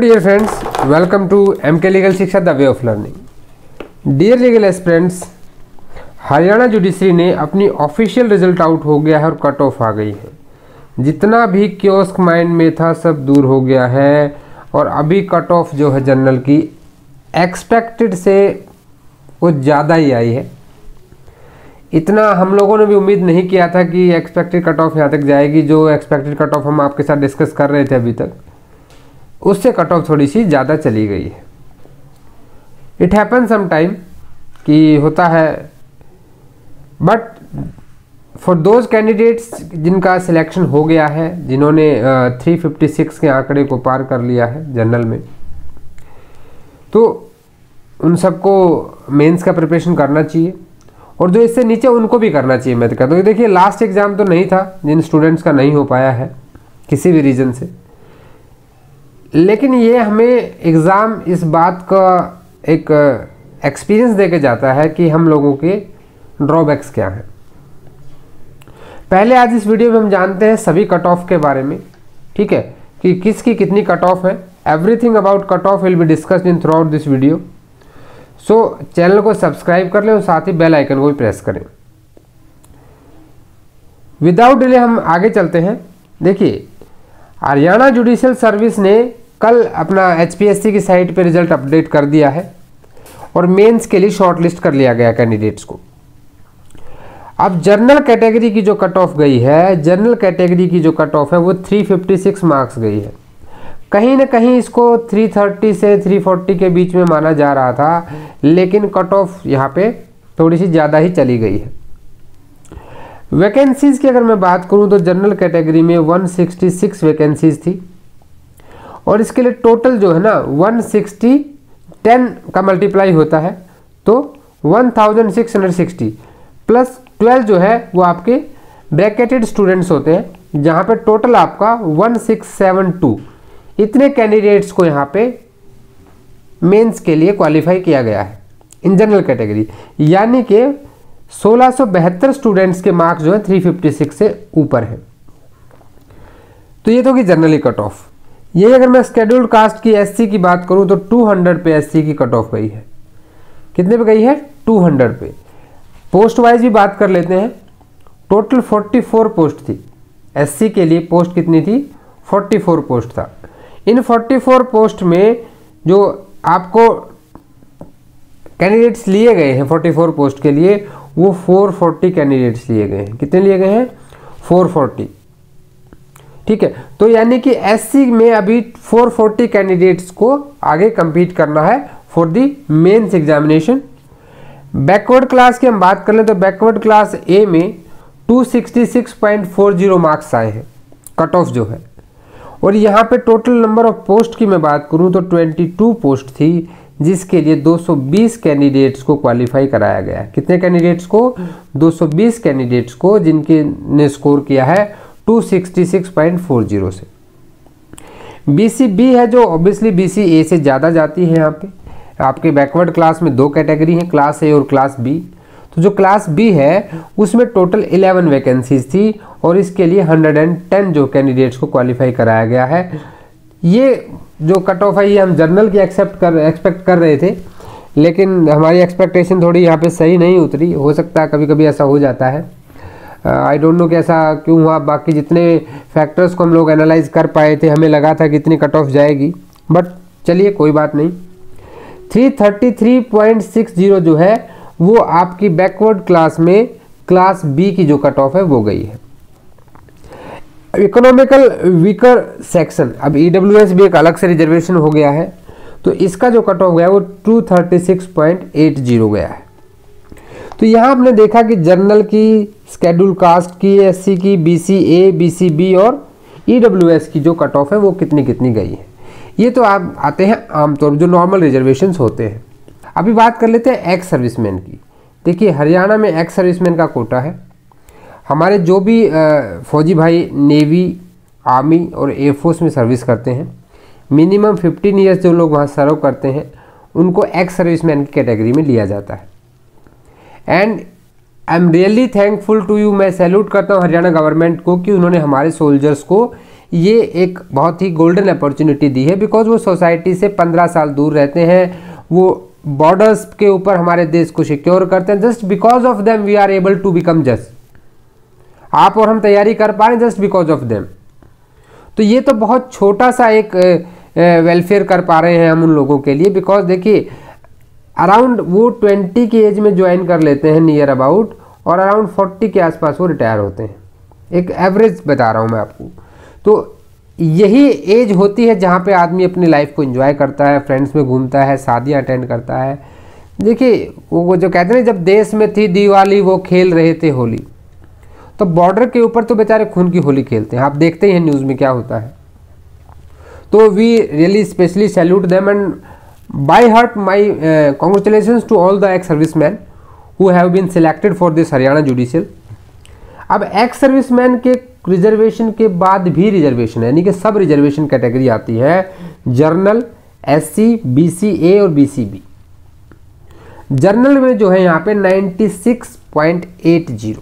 dear friends, welcome to MK Legal Shiksha the way of learning. Dear legal aspirants, Haryana judiciary ने अपनी official result out हो गया है और कट ऑफ आ गई है। जितना भी क्योस्क माइंड में था सब दूर हो गया है और अभी कट ऑफ जो है जनरल की एक्सपेक्टेड से कुछ ज़्यादा ही आई है। इतना हम लोगों ने भी उम्मीद नहीं किया था कि एक्सपेक्टेड कट ऑफ यहाँ तक जाएगी। जो एक्सपेक्टेड कट ऑफ हम आपके साथ डिस्कस कर रहे थे अभी तक, उससे कट ऑफ थोड़ी सी ज़्यादा चली गई है। इट हैपन सम टाइम कि होता है, बट फॉर दोज कैंडिडेट्स जिनका सिलेक्शन हो गया है, जिन्होंने 356 के आंकड़े को पार कर लिया है जनरल में, तो उन सबको मेंस का प्रिपरेशन करना चाहिए और जो इससे नीचे उनको भी करना चाहिए। मैं तो कहता हूँ, देखिए लास्ट एग्ज़ाम तो नहीं था जिन स्टूडेंट्स का नहीं हो पाया है किसी भी रीज़न से, लेकिन ये हमें एग्ज़ाम इस बात का एक एक्सपीरियंस देके जाता है कि हम लोगों के ड्रॉबैक्स क्या हैं। पहले आज इस वीडियो में हम जानते हैं सभी कट ऑफ के बारे में, ठीक है, कि किसकी कितनी कट ऑफ है। Everything about cut off will be discussed in through out this video. So channel को सब्सक्राइब कर लें और साथ ही बेल आइकन को भी प्रेस करें। विदाउट डिले हम आगे चलते हैं। देखिए, हरियाणा जुडिशियल सर्विस ने कल अपना HPSC की साइट पे रिजल्ट अपडेट कर दिया है और मेंस के लिए शॉर्टलिस्ट कर लिया गया कैंडिडेट्स को। अब जनरल कैटेगरी की जो कट ऑफ गई है, जनरल कैटेगरी की जो कट ऑफ है वो 356 मार्क्स गई है। कहीं ना कहीं इसको 330 से 340 के बीच में माना जा रहा था, लेकिन कट ऑफ यहाँ पे थोड़ी सी ज़्यादा ही चली गई है। वैकेंसीज़ की अगर मैं बात करूं तो जनरल कैटेगरी में 166 वैकेंसीज़ थी और इसके लिए टोटल जो है ना 160 10 का मल्टीप्लाई होता है तो 1660 प्लस 12 जो है वो आपके ब्रैकेटेड स्टूडेंट्स होते हैं, जहां पे टोटल आपका 1672 इतने कैंडिडेट्स को यहाँ पे मेंस के लिए क्वालिफाई किया गया है इन जनरल कैटेगरी। यानी कि 1672 स्टूडेंट्स के मार्क्स जो है 356 से ऊपर है। तो ये तो कि जनरली कट ऑफ। ये अगर मैं स्केड्यूल्ड कास्ट की SC की बात करूं तो 200 पे SC की कट ऑफ गई है। कितने पे गई है? 200 पे। पोस्ट वाइज भी बात कर लेते हैं। टोटल 44 पोस्ट थी। SC के लिए पोस्ट कितनी थी? 44 पोस्ट था। इन 44 पोस्ट में जो आपको कैंडिडेट्स लिए गए हैं 44 पोस्ट के लिए, वो 440 कैंडिडेट्स लिए गए हैं। कितने लिए गए हैं? 440। ठीक है, तो यानी कि SC में अभी 440 कैंडिडेट्स को आगे compete करना है for the mains examination. Backward class की हम बात कर लें तो बैकवर्ड क्लास A में 266.40 मार्क्स आए हैं कट ऑफ जो है। और यहाँ पे टोटल नंबर ऑफ पोस्ट की मैं बात करूँ तो 22 पोस्ट थी, जिसके लिए 220 कैंडिडेट्स को क्वालिफाई कराया गया है। कितने कैंडिडेट्स को? 220 कैंडिडेट्स को, जिनके ने स्कोर किया है 266.40 से। BC-B है जो ऑब्वियसली BC-A से ज़्यादा जाती है। यहाँ पे आपके बैकवर्ड क्लास में 2 कैटेगरी हैं, क्लास A और क्लास B। तो जो क्लास B है उसमें टोटल 11 वैकेंसीज थी और इसके लिए 110 जो कैंडिडेट्स को क्वालिफाई कराया गया है। ये जो कट ऑफ है ये हम जनरल की एक्सपेक्ट कर रहे थे, लेकिन हमारी एक्सपेक्टेशन थोड़ी यहाँ पे सही नहीं उतरी। हो सकता है कभी कभी ऐसा हो जाता है। आई डोंट नो कि ऐसा क्यों हुआ। बाकी जितने फैक्टर्स को हम लोग एनालाइज कर पाए थे, हमें लगा था कि इतनी कट ऑफ जाएगी, बट चलिए कोई बात नहीं। 333.60 जो है वो आपकी बैकवर्ड क्लास में क्लास B की जो कट ऑफ है वो गई है। इकोनॉमिकल वीकर सेक्शन, अब EWS भी एक अलग से रिजर्वेशन हो गया है, तो इसका जो कट ऑफ गया वो 236.80 गया है। तो यहाँ आपने देखा कि जनरल की, स्केड्यूल कास्ट की, SC की, BC-A, BC-B और EWS की जो कट ऑफ है वो कितनी कितनी गई है। ये तो आप आते हैं आमतौर जो नॉर्मल रिजर्वेशंस होते हैं। अभी बात कर लेते हैं एक्स सर्विसमैन की। देखिए, हरियाणा में एक्स सर्विसमैन का कोटा है। हमारे जो भी फौजी भाई नेवी, आर्मी और एयरफोर्स में सर्विस करते हैं, मिनिमम 15 ईयर्स जो लोग वहाँ सर्व करते हैं, उनको एक्स सर्विसमैन की कैटेगरी में लिया जाता है। And I am really thankful to you. मैं सैल्यूट करता हूँ हरियाणा गवर्नमेंट को कि उन्होंने हमारे सोल्जर्स को ये एक बहुत ही गोल्डन अपॉर्चुनिटी दी है, बिकॉज वो सोसाइटी से 15 साल दूर रहते हैं, वो बॉर्डर्स के ऊपर हमारे देश को सिक्योर करते हैं। Just because of them we are able to become जज। आप और हम तैयारी कर पा रहे हैं जस्ट बिकॉज ऑफ देम। तो ये तो बहुत छोटा सा एक वेलफेयर कर पा रहे हैं हम उन लोगों के लिए, बिकॉज देखिए अराउंड वो 20 की एज में ज्वाइन कर लेते हैं नियर अबाउट, और अराउंड 40 के आसपास वो रिटायर होते हैं। एक एवरेज बता रहा हूँ मैं आपको। तो यही एज होती है जहाँ पे आदमी अपनी लाइफ को एंजॉय करता है, फ्रेंड्स में घूमता है, शादियाँ अटेंड करता है। देखिए वो जो कहते हैं जब देश में थी दिवाली वो खेल रहे थे होली, तो बॉर्डर के ऊपर तो बेचारे खून की होली खेलते हैं। आप देखते ही हैं न्यूज़ में क्या होता है। तो we really specially salute them and by heart my congratulations to all the ex serviceman who have been selected for this Haryana judicial. अब एक्स सर्विसमैन के रिजर्वेशन के बाद भी रिजर्वेशन है, यानी कि सब रिजर्वेशन कैटेगरी आती है, जर्नल, एससी, बीसीए और बीसीबी। जर्नल में जो है यहाँ पे 96.80,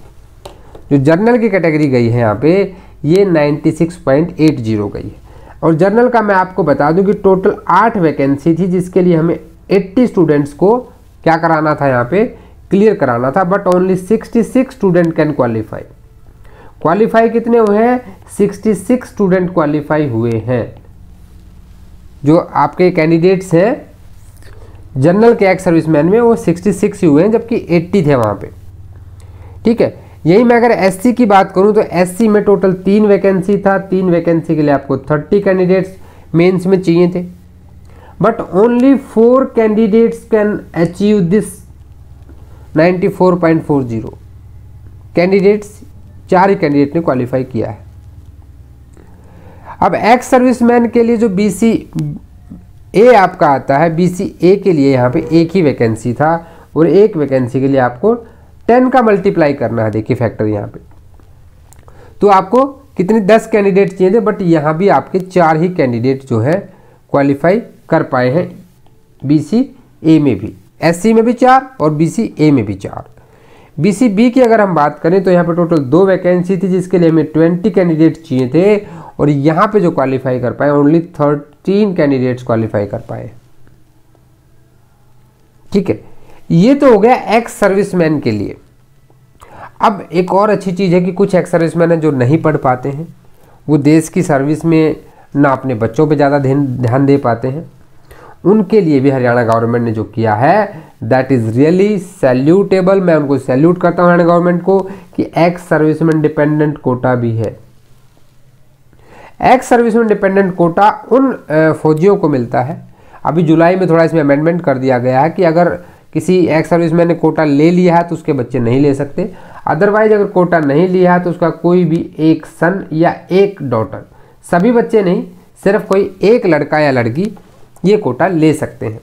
जो जर्नल की कैटेगरी गई है यहाँ पे ये 96.80 गई है। और जर्नल का मैं आपको बता दूं कि टोटल 8 वैकेंसी थी, जिसके लिए हमें 80 स्टूडेंट्स को क्या कराना था, यहाँ पे क्लियर कराना था, but only 66 student can qualify. Qualify कितने हुए हैं? 66 स्टूडेंट क्वालिफाई हुए हैं। जो आपके कैंडिडेट्स हैं जनरल के एक्स सर्विसमैन में वो 66 ही हुए हैं, जबकि 80 थे वहाँ पे। ठीक है, यही मैं अगर एससी की बात करूँ तो एससी में टोटल 3 वैकेंसी था। 3 वैकेंसी के लिए आपको 30 कैंडिडेट्स मेंस में चाहिए थे, but only 4 candidates can achieve this 94.40 candidates, 4 he candidate ने क्वालिफाई किया है। अब एक्स सर्विसमैन के लिए जो बीसी ए आपका आता है, बीसी ए के लिए यहाँ पे एक ही वैकेंसी था, और एक वैकेंसी के लिए आपको 10 का मल्टीप्लाई करना है। देखिए फैक्टर यहाँ पे, तो आपको कितने 10 कैंडिडेट चाहिए थे, बट यहाँ भी आपके 4 ही कैंडिडेट जो है क्वालिफाई कर पाए हैं। बीसी ए में भी, एससी में भी 4 और बीसी ए में भी 4। बीसी बी की अगर हम बात करें तो यहाँ पे टोटल 2 वैकेंसी थी, जिसके लिए हमें 20 कैंडिडेट चाहिए थे, और यहाँ पे जो क्वालिफाई कर पाए ओनली 13 कैंडिडेट्स क्वालिफाई कर पाए। ठीक है, ये तो हो गया एक्स सर्विसमैन के लिए। अब एक और अच्छी चीज़ है कि कुछ एक्स सर्विसमैन हैं जो नहीं पढ़ पाते हैं, वो देश की सर्विस में ना अपने बच्चों पे ज़्यादा ध्यान दे पाते हैं। उनके लिए भी हरियाणा गवर्नमेंट ने जो किया है दैट इज़ रियली सैल्यूटेबल। मैं उनको सैल्यूट करता हूँ हरियाणा गवर्नमेंट को कि एक्स सर्विसमैन डिपेंडेंट कोटा भी है। एक्स सर्विसमैन डिपेंडेंट कोटा उन फौजियों को मिलता है। अभी जुलाई में थोड़ा इसमें अमेंडमेंट कर दिया गया है कि अगर किसी एक्स सर्विसमैन ने कोटा ले लिया है तो उसके बच्चे नहीं ले सकते। अदरवाइज अगर कोटा नहीं लिया है तो उसका कोई भी एक सन या एक डॉटर, सभी बच्चे नहीं, सिर्फ कोई एक लड़का या लड़की ये कोटा ले सकते हैं।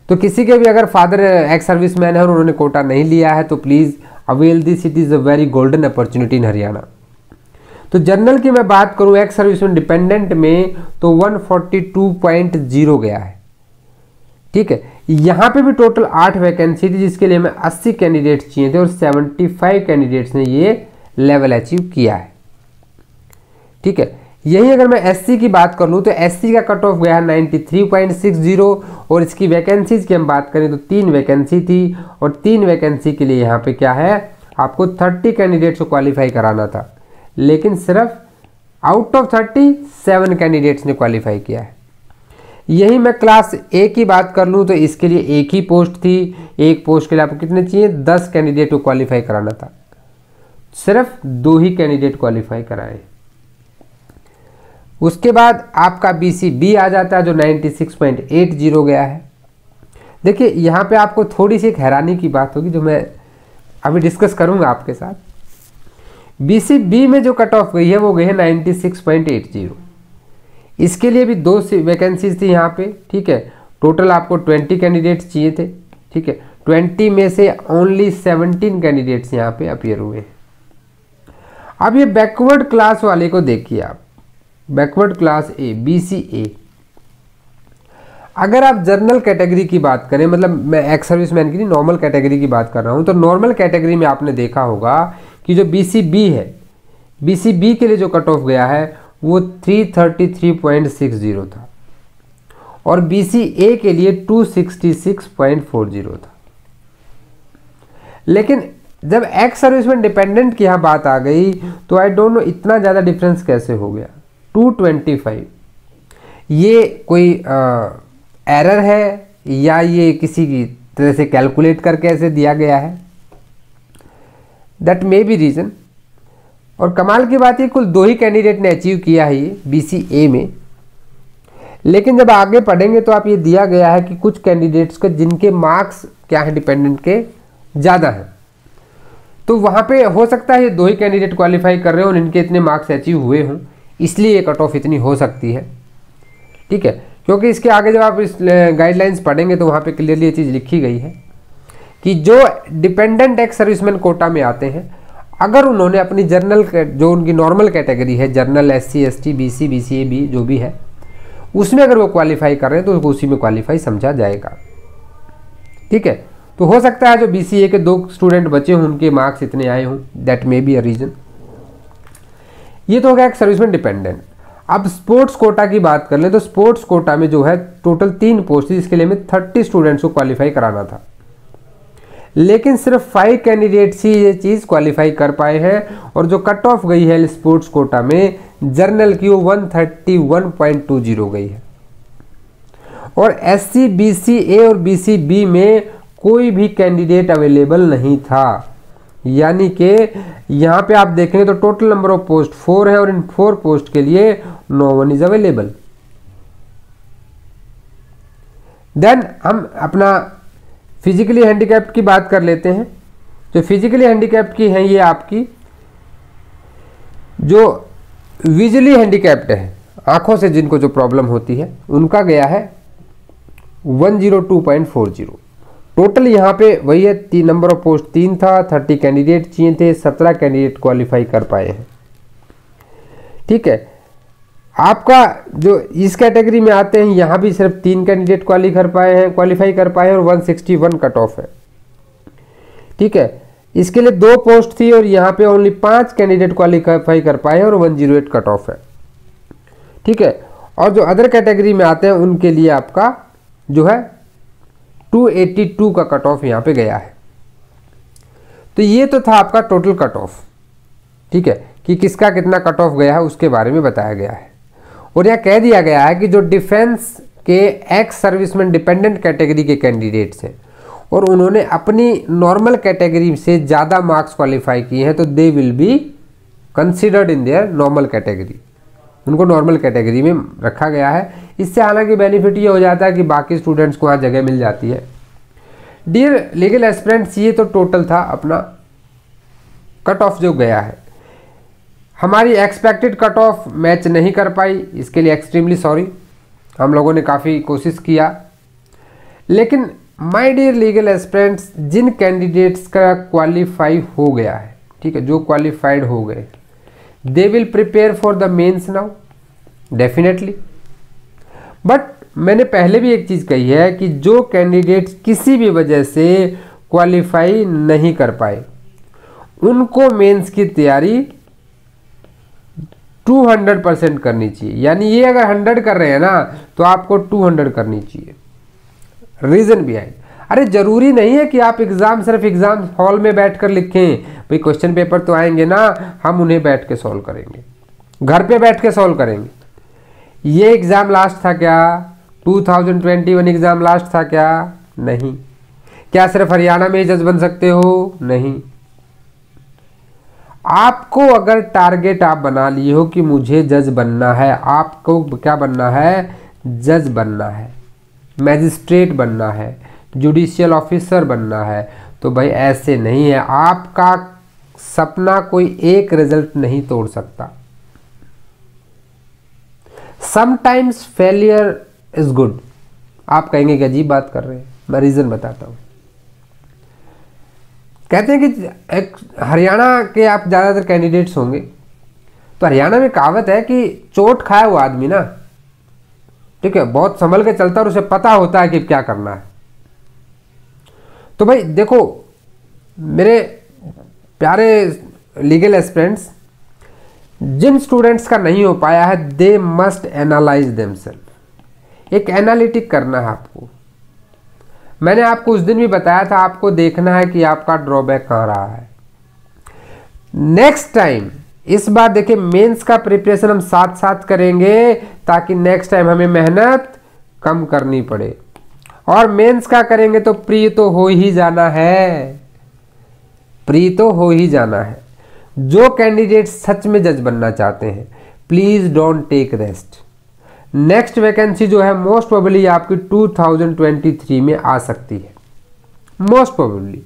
तो किसी के भी अगर फादर एक्स सर्विसमैन है और उन्होंने कोटा नहीं लिया है तो please avail this, it is a very golden opportunity in Haryana. तो जनरल की मैं बात करूं एक्स सर्विसमैन डिपेंडेंट में तो 142.0 गया है। ठीक है, यहाँ पे भी टोटल 8 वैकेंसी थी, जिसके लिए हमें 80 कैंडिडेट्स चाहिए थे, और 75 कैंडिडेट्स ने ये लेवल अचीव किया है। ठीक है, यही अगर मैं एससी की बात कर लूँ तो एससी का कट ऑफ गया है 93.60, और इसकी वैकेंसीज की हम बात करें तो 3 वैकेंसी थी, और 3 वैकेंसी के लिए यहाँ पे क्या है, आपको 30 कैंडिडेट्स को क्वालिफाई कराना था, लेकिन सिर्फ आउट ऑफ 30 7 कैंडिडेट्स ने क्वालिफाई किया है। यही मैं क्लास ए की बात कर लूँ तो इसके लिए एक ही पोस्ट थी। एक पोस्ट के लिए आपको कितने चाहिए, 10 कैंडिडेट को क्वालिफाई कराना था, सिर्फ 2 ही कैंडिडेट क्वालिफाई कराए। उसके बाद आपका बीसी बी आ जाता है जो 96.80 गया है। देखिए यहाँ पे आपको थोड़ी सी एक हैरानी की बात होगी जो मैं अभी डिस्कस करूँगा आपके साथ। बीसी बी में जो कट ऑफ गई है वो गई है 96.80। इसके लिए भी 2 वैकेंसीज थी यहाँ पे। ठीक है, टोटल आपको 20 कैंडिडेट्स चाहिए थे। ठीक है, 20 में से ओनली 17 कैंडिडेट्स यहाँ पे अपीयर हुए हैं। अब ये बैकवर्ड क्लास वाले को देखिए आप, बैकवर्ड क्लास ए, बीसी ए। अगर आप जनरल कैटेगरी की बात करें, मतलब मैं एक्स सर्विसमैन की नहीं, नॉर्मल कैटेगरी की बात कर रहा हूँ, तो नॉर्मल कैटेगरी में आपने देखा होगा कि जो बीसी बी है BCB के लिए जो कट ऑफ गया है वो 333.60 था और BCA के लिए 266.40 था। लेकिन जब एक्स सर्विसमैन डिपेंडेंट की यहाँ बात आ गई तो आई डोंट नो इतना ज़्यादा डिफरेंस कैसे हो गया 225। ये कोई एरर है या ये किसी की तरह से कैलकुलेट करके ऐसे दिया गया है, दैट मे बी रीज़न। और कमाल की बात है कुल 2 ही कैंडिडेट ने अचीव किया है ये BCA में। लेकिन जब आगे पढ़ेंगे तो आप ये दिया गया है कि कुछ कैंडिडेट्स के जिनके मार्क्स क्या है डिपेंडेंट के ज़्यादा हैं, तो वहाँ पे हो सकता है ये 2 ही कैंडिडेट क्वालिफाई कर रहे हो और इनके इतने मार्क्स अचीव हुए हों, इसलिए ये कट ऑफ इतनी हो सकती है। ठीक है, क्योंकि इसके आगे जब आप इस गाइडलाइंस पढ़ेंगे तो वहाँ पे क्लियरली ये चीज़ लिखी गई है कि जो डिपेंडेंट एक्स सर्विसमैन कोटा में आते हैं, अगर उन्होंने अपनी जर्नल जो उनकी नॉर्मल कैटेगरी है, journal SC ST BC BCA B जो भी है, उसमें अगर वो क्वालिफाई कर रहे हैं तो उसी में क्वालिफाई समझा जाएगा। ठीक है, तो हो सकता है जो BCA के 2 स्टूडेंट बचे हों उनके मार्क्स इतने आए हों, that may be a reason. ये तो हो गया एक सर्विसमैन डिपेंडेंट। अब स्पोर्ट्स कोटा की बात कर लें तो स्पोर्ट्स कोटा में जो है टोटल 3 पोस्ट थी, इसके लिए हमें 30 स्टूडेंट्स को क्वालिफाई कराना था, लेकिन सिर्फ 5 कैंडिडेट्स ही ये चीज़ क्वालिफाई कर पाए हैं और जो कट ऑफ गई है स्पोर्ट्स कोटा में जर्नल की वो 131.20 गई है। और SC BCA और BCB में कोई भी कैंडिडेट अवेलेबल नहीं था, यानी कि यहाँ पे आप देखेंगे तो टोटल नंबर ऑफ पोस्ट 4 है और इन 4 पोस्ट के लिए no one is available. Then हम अपना फिजिकली हैंडीकैप्ड की बात कर लेते हैं। जो फिजिकली हैंडीकैप्ड की हैं ये आपकी जो विजुअली हैंडीकैप्ड है, आंखों से जिनको जो प्रॉब्लम होती है, उनका गया है 102.40। टोटल यहाँ पे वही है, 3 नंबर ऑफ पोस्ट 3 था, 30 कैंडिडेट चाहिए थे, 17 कैंडिडेट क्वालिफाई कर पाए हैं। ठीक है, आपका जो इस कैटेगरी में आते हैं यहाँ भी सिर्फ 3 कैंडिडेट क्वालिफाई कर पाए हैं और 161 कट ऑफ है। ठीक है, इसके लिए 2 पोस्ट थी और यहाँ पे ओनली 5 कैंडिडेट क्वालिफाई कर पाए हैं और 108 कट ऑफ है। ठीक है, और जो अदर कैटेगरी में आते हैं उनके लिए आपका जो है 282 का कट ऑफ यहाँ पे गया है। तो ये तो था आपका टोटल कट ऑफ। ठीक है, कि किसका कितना कट ऑफ गया है उसके बारे में बताया गया है। और यहाँ कह दिया गया है कि जो डिफेंस के एक्स सर्विसमैन डिपेंडेंट कैटेगरी के कैंडिडेट्स हैं और उन्होंने अपनी नॉर्मल कैटेगरी से ज़्यादा मार्क्स क्वालिफाई किए हैं तो they will be considered in their normal category, उनको नॉर्मल कैटेगरी में रखा गया है। इससे हालांकि बेनिफिट ये हो जाता है कि बाकी स्टूडेंट्स को वहाँ जगह मिल जाती है। डियर लीगल एस्पिरेंट्स, ये तो टोटल था अपना कट ऑफ जो गया है। हमारी एक्सपेक्टेड कट ऑफ मैच नहीं कर पाई, इसके लिए एक्सट्रीमली सॉरी। हम लोगों ने काफ़ी कोशिश किया, लेकिन माय डियर लीगल एस्पिरेंट्स, जिन कैंडिडेट्स का क्वालिफाई हो गया है, ठीक है, जो क्वालिफाइड हो गए, they will prepare for the mains now definitely. But मैंने पहले भी एक चीज़ कही है कि जो कैंडिडेट्स किसी भी वजह से क्वालिफाई नहीं कर पाए उनको मेंस की तैयारी 200% करनी चाहिए। यानी ये अगर 100 कर रहे हैं ना तो आपको 200 करनी चाहिए। रीज़न भी है, अरे ज़रूरी नहीं है कि आप सिर्फ एग्ज़ाम हॉल में बैठकर लिखें। भाई क्वेश्चन पेपर तो आएंगे ना, हम उन्हें बैठ के सॉल्व करेंगे, घर पे बैठ के सॉल्व करेंगे। ये एग्ज़ाम लास्ट था क्या? 2021 एग्ज़ाम लास्ट था क्या? नहीं। क्या सिर्फ हरियाणा में ही जज बन सकते हो? नहीं। आपको अगर टारगेट आप बना लिए हो कि मुझे जज बनना है, आपको क्या बनना है? जज बनना है, मैजिस्ट्रेट बनना है, जुडिशियल ऑफिसर बनना है, तो भाई ऐसे नहीं है। आपका सपना कोई एक रिजल्ट नहीं तोड़ सकता। Sometimes failure is good. आप कहेंगे कि अजीब बात कर रहे हैं, मैं रीज़न बताता हूँ। कहते हैं कि एक हरियाणा के आप ज़्यादातर कैंडिडेट्स होंगे, तो हरियाणा में कहावत है कि चोट खाया हुआ आदमी ना, ठीक है, बहुत संभल के चलता और उसे पता होता है कि क्या करना है। तो भाई देखो मेरे प्यारे लीगल एस्पिरेंट्स, जिन स्टूडेंट्स का नहीं हो पाया है, दे मस्ट एनालाइज देमसेल्फ। एक एनालिटिक करना है आपको। मैंने आपको उस दिन भी बताया था, आपको देखना है कि आपका ड्रॉबैक कहाँ रहा है। नेक्स्ट टाइम, इस बार देखिए मेंस का प्रिपरेशन हम साथ साथ करेंगे ताकि नेक्स्ट टाइम हमें मेहनत कम करनी पड़े। और मेंस का करेंगे तो प्री तो हो ही जाना है, प्री तो हो ही जाना है। जो कैंडिडेट सच में जज बनना चाहते हैं, please don't take rest. Next vacancy जो है मोस्ट प्रोबेबली आपकी 2023 में आ सकती है, मोस्ट प्रोबेबली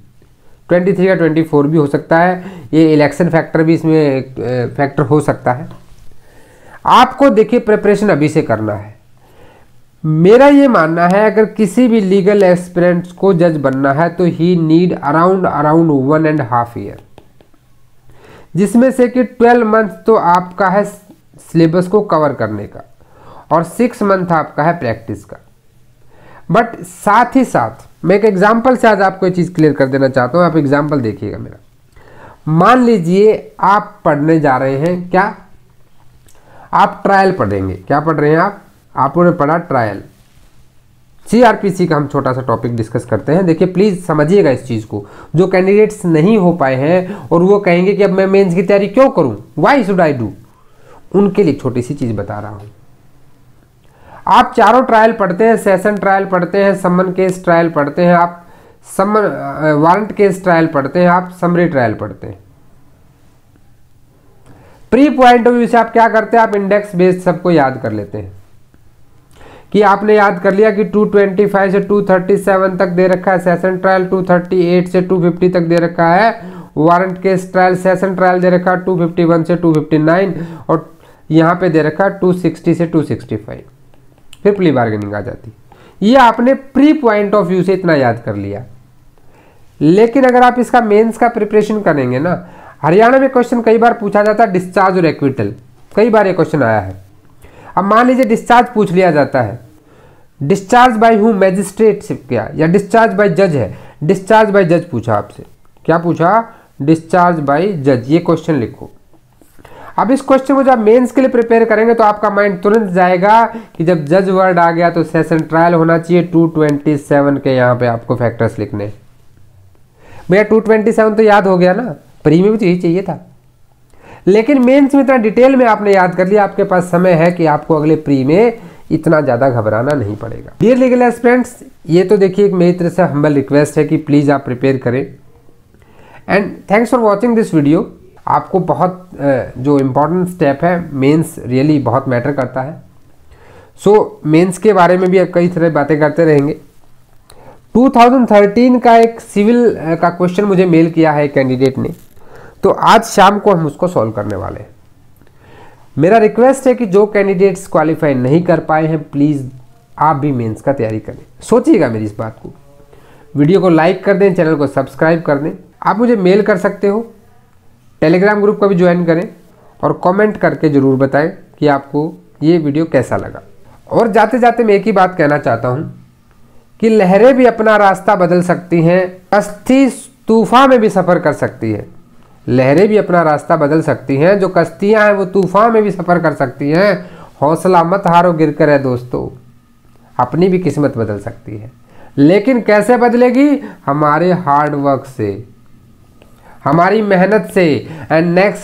23 या 24 भी हो सकता है। ये इलेक्शन फैक्टर भी इसमें फैक्टर हो सकता है। आपको देखिए प्रिपरेशन अभी से करना है। मेरा ये मानना है अगर किसी भी लीगल एस्पिरेंट्स को जज बनना है तो ही नीड अराउंड 1.5 ईयर, जिसमें से कि 12 मंथ तो आपका है सिलेबस को कवर करने का और 6 मंथ आपका है प्रैक्टिस का। बट साथ ही साथ मैं एक एग्जांपल से आज आपको ये चीज़ क्लियर कर देना चाहता हूँ। आप एग्जांपल देखिएगा मेरा। मान लीजिए आप पढ़ने जा रहे हैं, क्या आप ट्रायल पढ़ेंगे। क्या पढ़ रहे हैं आपने पढ़ा ट्रायल। सीआरपीसी का हम छोटा सा टॉपिक डिस्कस करते हैं। देखिए प्लीज़ समझिएगा इस चीज़ को। जो कैंडिडेट्स नहीं हो पाए हैं और वो कहेंगे कि अब मैं मेंस की तैयारी क्यों करूं, व्हाई शुड आई डू, उनके लिए छोटी सी चीज़ बता रहा हूं। आप चारों ट्रायल पढ़ते हैं, सेशन ट्रायल पढ़ते हैं, समन केस ट्रायल पढ़ते हैं, आप वारंट केस ट्रायल पढ़ते हैं, आप समरी ट्रायल पढ़ते हैं। प्री पॉइंट ऑफ व्यू से आप क्या करते हैं, आप इंडेक्स बेस्ड सबको याद कर लेते हैं कि आपने याद कर लिया कि 225 से 237 तक दे रखा है सेशन ट्रायल, 238 से 250 तक दे रखा है warrant case trial, session trial दे रखा है 251 से 259 और यहाँ पे दे रखा है 260 से 265। फिर प्ली बार्गेनिंग आ जाती। ये आपने प्री पॉइंट ऑफ व्यू से इतना याद कर लिया। लेकिन अगर आप इसका मेंस का प्रिपरेशन करेंगे ना, हरियाणा में क्वेश्चन कई बार पूछा जाता है डिस्चार्ज और एक्विटल, कई बार ये क्वेश्चन आया है। अब मान लीजिए डिस्चार्ज पूछ लिया जाता है, डिस्चार्ज बाय हूँ, मैजिस्ट्रेटशिप क्या, या डिस्चार्ज बाय जज है, डिस्चार्ज बाय जज पूछा आपसे, क्या पूछा, डिस्चार्ज बाय जज, ये क्वेश्चन लिखो। अब इस क्वेश्चन को जब मेंस के लिए प्रिपेयर करेंगे तो आपका माइंड तुरंत जाएगा कि जब जज वर्ड आ गया तो सेशन ट्रायल होना चाहिए 227 के, यहाँ पे आपको फैक्टर्स लिखने। भैया 227 तो याद हो गया ना, प्री में भी तो यही चाहिए था। लेकिन मेंस में इतना डिटेल में आपने याद कर लिया, आपके पास समय है कि आपको अगले प्री में इतना ज़्यादा घबराना नहीं पड़ेगा। डियर लीगल एस्पिरेंट्स, ये तो देखिए एक मेरी तरफ से हम्बल रिक्वेस्ट है कि प्लीज़ आप प्रिपेयर करें। And thanks for watching this video. आपको बहुत जो इम्पोर्टेंट स्टेप है, मेंस रियली बहुत मैटर करता है। सो मेंस के बारे में भी अब कई तरह बातें करते रहेंगे। 2013 का एक सिविल का क्वेश्चन मुझे मेल किया है कैंडिडेट ने, तो आज शाम को हम उसको सॉल्व करने वाले हैं। मेरा रिक्वेस्ट है कि जो कैंडिडेट्स क्वालिफाई नहीं कर पाए हैं, प्लीज़ आप भी मेंस का तैयारी करें। सोचिएगा मेरी इस बात को, वीडियो को लाइक कर दें, चैनल को सब्सक्राइब कर दें। आप मुझे मेल कर सकते हो, टेलीग्राम ग्रुप का भी ज्वाइन करें और कमेंट करके ज़रूर बताएं कि आपको ये वीडियो कैसा लगा। और जाते जाते मैं एक ही बात कहना चाहता हूँ कि लहरें भी अपना रास्ता बदल सकती हैं, कश्ती तूफान में भी सफ़र कर सकती है। लहरें भी अपना रास्ता बदल सकती हैं, जो कश्तियाँ हैं वो तूफान में भी सफ़र कर सकती हैं। हौसला मत हारो गिर कर है दोस्तों, अपनी भी किस्मत बदल सकती है। लेकिन कैसे बदलेगी, हमारे हार्ड वर्क से, हमारी मेहनत से। And next